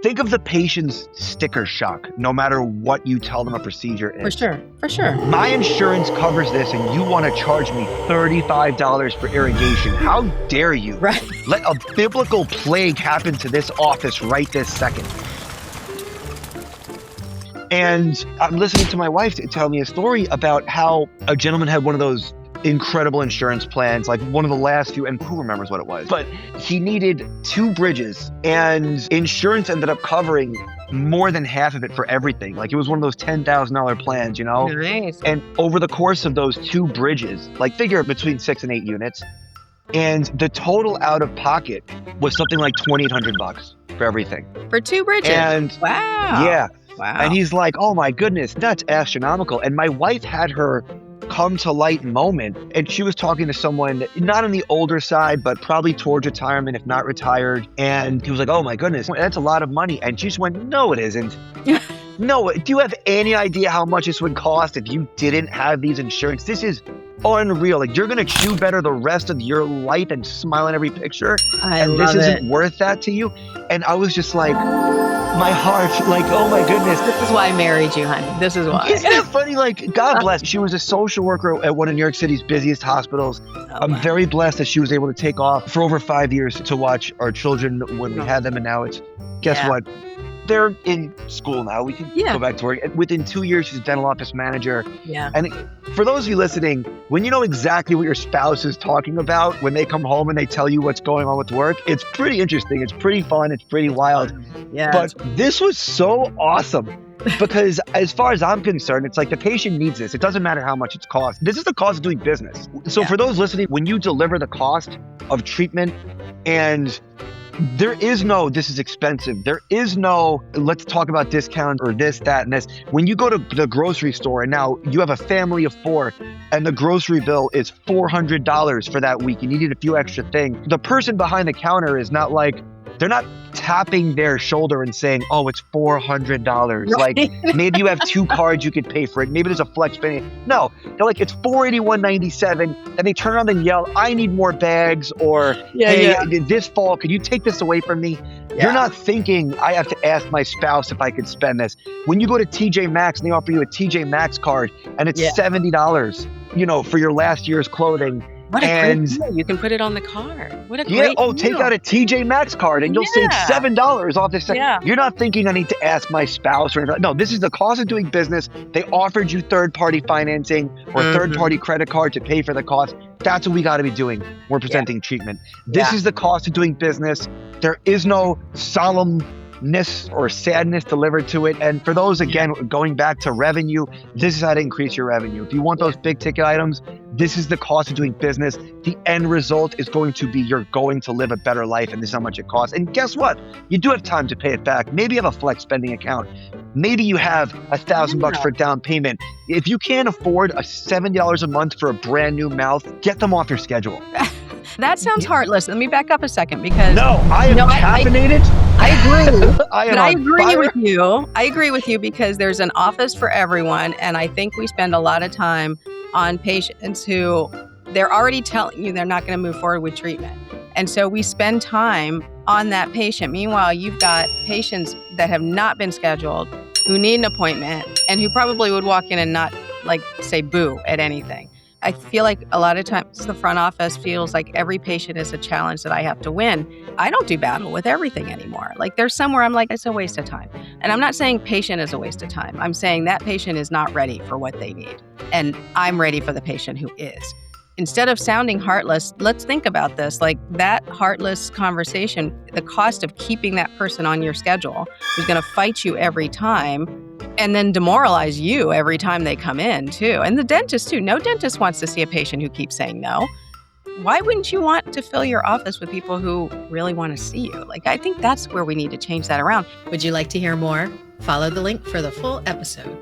think of the patient's sticker shock, no matter what you tell them a procedure is. For sure. My insurance covers this and you want to charge me $35 for irrigation. How dare you? Right. Let a biblical plague happen to this office right this second. And I'm listening to my wife tell me a story about how a gentleman had one of those incredible insurance plans, like one of the last few, and who remembers what it was, but he needed 2 bridges and insurance ended up covering more than half of it for everything. Like it was one of those $10,000 plans, you know? Nice. And over the course of those 2 bridges, like figure between 6 and 8 units, and the total out of pocket was something like $2,800 for everything. For 2 bridges? And wow. Yeah. Wow. And he's like, oh my goodness, that's astronomical. And my wife had her come to light moment. And she was talking to someone, not on the older side, but probably towards retirement, if not retired. And he was like, oh my goodness, that's a lot of money. And she just went, no, it isn't. No, do you have any idea how much this would cost if you didn't have these insurance? This is unreal. Like, you're going to chew better the rest of your life and smile in every picture. And this isn't worth that to you. And I was just like, my heart, like, oh my goodness. This is why I married you, honey. This is why. Isn't it funny? Like, God bless. She was a social worker at one of New York City's busiest hospitals. I'm very blessed that she was able to take off for over 5 years to watch our children when we had them. And now it's, guess what? They're in school now. We can go back to work. Within 2 years, she's a dental office manager. Yeah. And for those of you listening, when you know exactly what your spouse is talking about when they come home and they tell you what's going on with work, it's pretty interesting. It's pretty fun. It's pretty wild. Yeah. But this was so awesome because as far as I'm concerned, it's like the patient needs this. It doesn't matter how much it's cost. This is the cost of doing business. So for those listening, when you deliver the cost of treatment, and there is no, this is expensive. There is no, let's talk about discount or this, that, and this. When you go to the grocery store and now you have a family of 4 and the grocery bill is $400 for that week, you needed a few extra things. The person behind the counter is not like, they're not tapping their shoulder and saying, oh, it's $400. Right. Like, maybe you have 2 cards, you could pay for it. Maybe there's a flex spending. No, they're like, it's $481.97. And they turn around and yell, I need more bags, or hey, this fall, could you take this away from me? Yeah. You're not thinking, I have to ask my spouse if I could spend this. When you go to TJ Maxx and they offer you a TJ Maxx card and it's $70, you know, for your last year's clothing. What a great deal. You can put it on the card. What a great deal. Take out a TJ Maxx card and you'll save $7 off this. You're not thinking I need to ask my spouse or anything. No, this is the cost of doing business. They offered you third-party financing or third-party credit card to pay for the cost. That's what we got to be doing. We're presenting treatment. This is the cost of doing business. There is no solemnness or sadness delivered to it. And for those, again, going back to revenue, this is how to increase your revenue. If you want those big ticket items, this is the cost of doing business. The end result is going to be you're going to live a better life, and this is how much it costs. And guess what? You do have time to pay it back. Maybe you have a flex spending account. Maybe you have $1,000 for down payment. If you can't afford a $70 a month for a brand new mouth, get them off your schedule. That sounds heartless. Let me back up a second because I am caffeinated. I agree. I agree with you. I agree with you because there's an office for everyone, and I think we spend a lot of time on patients who they're already telling you they're not going to move forward with treatment. And so we spend time on that patient. Meanwhile, you've got patients that have not been scheduled, who need an appointment, and who probably would walk in and not like say boo at anything. I feel like a lot of times the front office feels like every patient is a challenge that I have to win. I don't do battle with everything anymore. Like there's somewhere I'm like, it's a waste of time. And I'm not saying patient is a waste of time. I'm saying that patient is not ready for what they need. And I'm ready for the patient who is. Instead of sounding heartless, let's think about this. Like that heartless conversation, the cost of keeping that person on your schedule who's going to fight you every time and then demoralize you every time they come in too. And the dentist too. No dentist wants to see a patient who keeps saying no. Why wouldn't you want to fill your office with people who really want to see you? Like, I think that's where we need to change that around. Would you like to hear more? Follow the link for the full episode.